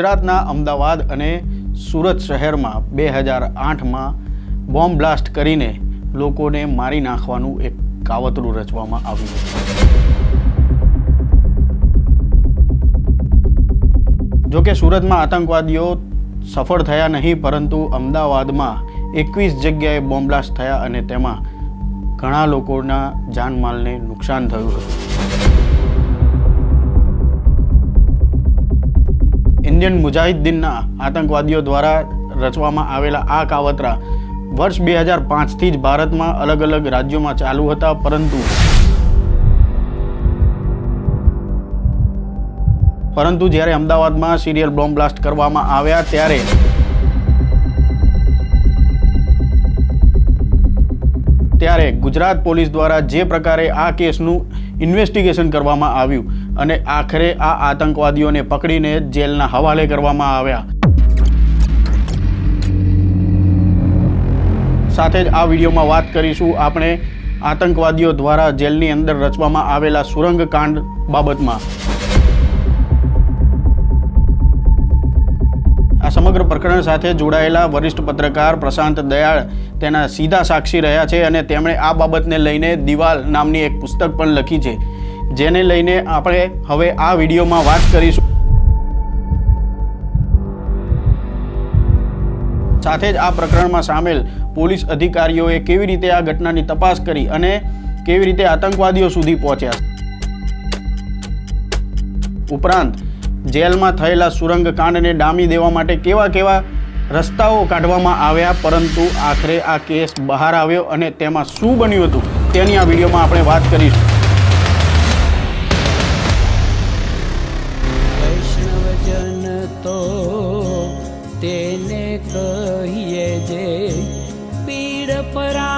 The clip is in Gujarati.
ગુજરાતના અમદાવાદ અને સુરત શહેરમાં 2008માં બોમ્બ બ્લાસ્ટ કરીને લોકોને મારી નાખવાનું એક કાવતરું રચવામાં આવ્યું. જોકે સુરતમાં આતંકવાદીઓ સફળ થયા નહીં, પરંતુ અમદાવાદમાં 21 જગ્યાએ બોમ્બ બ્લાસ્ટ થયા અને તેમાં ઘણા લોકોના જાનમાલને નુકસાન થયું હતું. ઇન્ડિયન મુજાહિદ્દીનના આતંકવાદીઓ દ્વારા રચવામાં આવેલા આ કાવતરા વર્ષ 2005થી જ ભારતમાં અલગ અલગ રાજ્યોમાં ચાલુ હતા, પરંતુ જ્યારે અમદાવાદમાં સિરિયલ બોમ્બ બ્લાસ્ટ કરવામાં આવ્યા ત્યારે ગુજરાત પોલીસ દ્વારા જે પ્રકારે આ કેસનું ઇન્વેસ્ટિગેશન કરવામાં આવ્યું અને આખરે આ આતંકવાદીઓને પકડીને જેલના હવાલે કરવામાં આવ્યા. સાથે જ આ વિડીયોમાં વાત કરીશું આપણે આતંકવાદીઓ દ્વારા જેલની અંદર રચવામાં આવેલા સુરંગ કાંડ બાબતમાં. આ સમગ્ર પ્રકરણ સાથે જોડાયેલા વરિષ્ઠ પત્રકાર પ્રશાંત દયાળ તેના સીધા સાક્ષી રહ્યા છે અને તેમણે આ બાબતને લઈને દિવાલ નામની એક પુસ્તક પણ લખી છે, જેને લઈને આપણે હવે આ વિડીયોમાં વાત કરીશું. સાથે જ આ પ્રકરણમાં સામેલ પોલીસ અધિકારીઓએ કેવી રીતે આ ઘટનાની તપાસ કરી અને કેવી રીતે આતંકવાદીઓ સુધી પહોંચ્યા. ઉપરાંત જેલમાં થયેલા સુરંગ કાંડને ડામી દેવા માટે કેવા રસ્તાઓ કાઢવામાં આવ્યા, પરંતુ આખરે આ કેસ બહાર આવ્યો અને તેમાં શું બન્યું હતું તેની આ વિડીયોમાં આપણે વાત કરીશું. વૈષ્ણવજન તો તેને કહીએ જે પીડ પરા